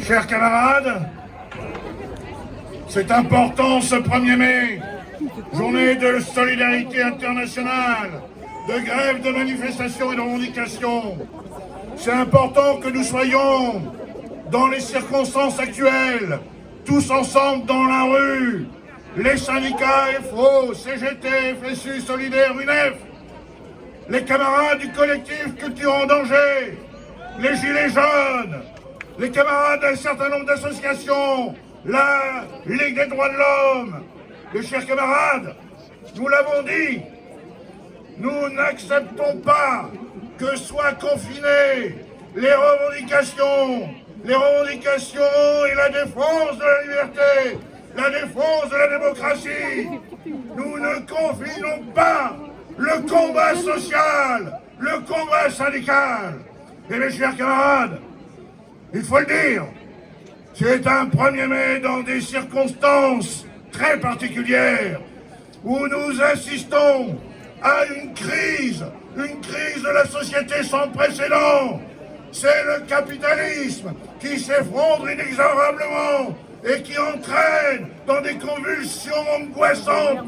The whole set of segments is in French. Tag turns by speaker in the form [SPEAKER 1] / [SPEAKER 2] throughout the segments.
[SPEAKER 1] Chers camarades, c'est important ce 1er mai, journée de solidarité internationale, de grève, de manifestation et de revendication. C'est important que nous soyons, dans les circonstances actuelles, tous ensemble dans la rue, les syndicats FO, CGT, FSU, Solidaire, UNEF, les camarades du collectif Culture en danger, les Gilets jaunes, les camarades d'un certain nombre d'associations, la Ligue des droits de l'homme. Les chers camarades, nous l'avons dit, nous n'acceptons pas que soient confinées les revendications et la défense de la liberté, la défense de la démocratie. Nous ne confinons pas le combat social, le combat syndical. Et mes chers camarades, il faut le dire, c'est un 1er mai dans des circonstances très particulières où nous assistons à une crise de la société sans précédent. C'est le capitalisme qui s'effondre inexorablement et qui entraîne dans des convulsions angoissantes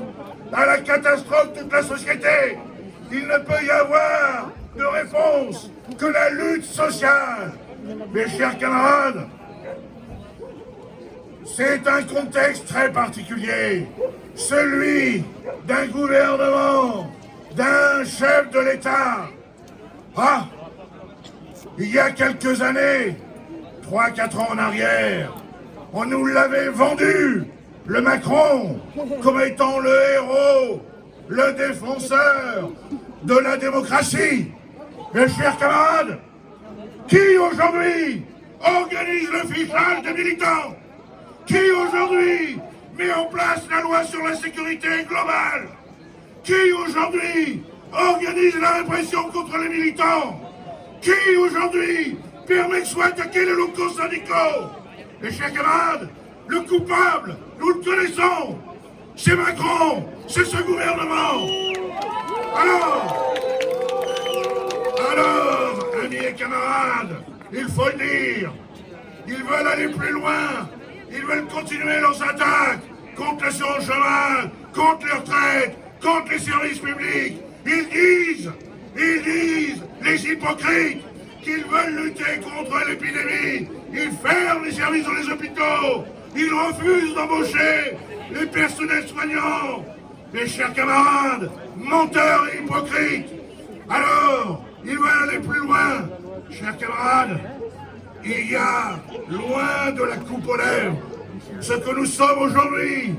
[SPEAKER 1] à la catastrophe toute la société. Il ne peut y avoir de réponse que la lutte sociale. Mes chers camarades, c'est un contexte très particulier, celui d'un gouvernement, d'un chef de l'État. Ah, il y a quelques années, 3-4 ans en arrière, on nous l'avait vendu, le Macron, comme étant le héros, le défenseur de la démocratie. Mes chers camarades, qui aujourd'hui organise le fichage des militants? Qui aujourd'hui met en place la loi sur la sécurité globale? Qui aujourd'hui organise la répression contre les militants? Qui aujourd'hui permet que soient attaqués les locaux syndicaux? Mes chers camarades, le coupable, nous le connaissons, c'est Macron, c'est ce gouvernement. Alors, amis et camarades, il faut le dire, ils veulent aller plus loin, ils veulent continuer leurs attaques contre l'assurance chômage, contre les retraites, contre les services publics. Ils disent, les hypocrites, qu'ils veulent lutter contre l'épidémie. Ils ferment les services dans les hôpitaux, ils refusent d'embaucher les personnels soignants. Mes chers camarades, menteurs et hypocrites, alors, ils veulent aller plus loin. Chers camarades, il y a, loin de la coupe aux lèvres, ce que nous sommes aujourd'hui,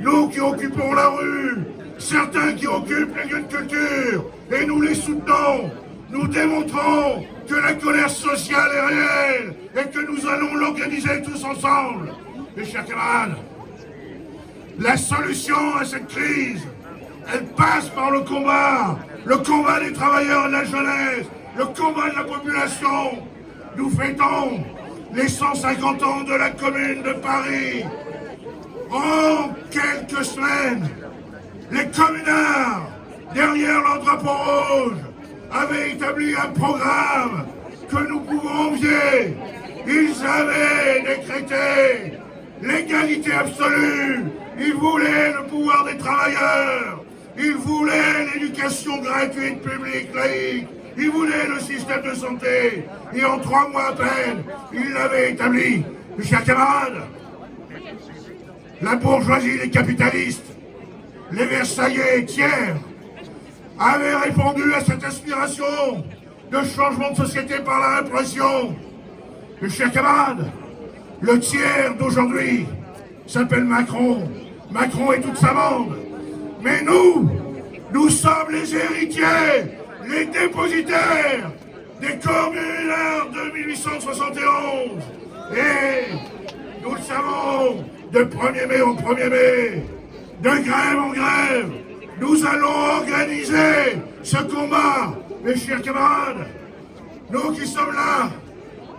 [SPEAKER 1] nous qui occupons la rue, certains qui occupent les lieux de culture, et nous les soutenons. Nous démontrons que la colère sociale est réelle et que nous allons l'organiser tous ensemble. Mes chers camarades, la solution à cette crise, elle passe par le combat des travailleurs et de la jeunesse, le combat de la population. Nous fêtons les 150 ans de la Commune de Paris. En quelques semaines, les communards, derrière leur drapeau rouge, avaient établi un programme que nous pouvons envier. Ils avaient décrété l'égalité absolue. Ils voulaient le pouvoir des travailleurs. Ils voulaient l'éducation gratuite, publique, laïque. Ils voulaient le système de santé. Et en 3 mois à peine, ils l'avaient établi. Mes chers camarades, la bourgeoisie, les capitalistes, les Versaillais tiers, avaient répondu à cette aspiration de changement de société par la répression. Mes chers camarades, le tiers d'aujourd'hui s'appelle Macron. Macron et toute sa bande. Mais nous sommes les héritiers, les dépositaires des communards de 1871. Et nous le savons, de 1er mai en 1er mai, de grève en grève, nous allons organiser ce combat. Mes chers camarades, nous qui sommes là,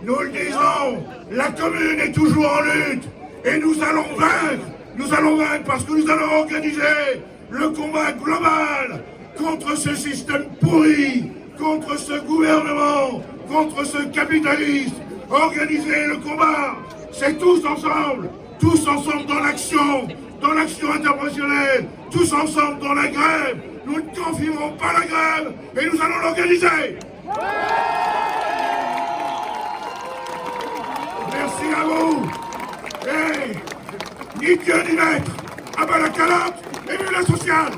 [SPEAKER 1] nous le disons, la commune est toujours en lutte et nous allons vaincre parce que nous allons organiser le combat global contre ce système pourri, contre ce gouvernement, contre ce capitalisme, organiser le combat c'est tous ensemble dans l'action interprofessionnelle, tous ensemble dans la grève. Nous ne confierons pas la grève et nous allons l'organiser. Merci à vous. Et ni Dieu ni maître, à bas la calotte et vive la sociale.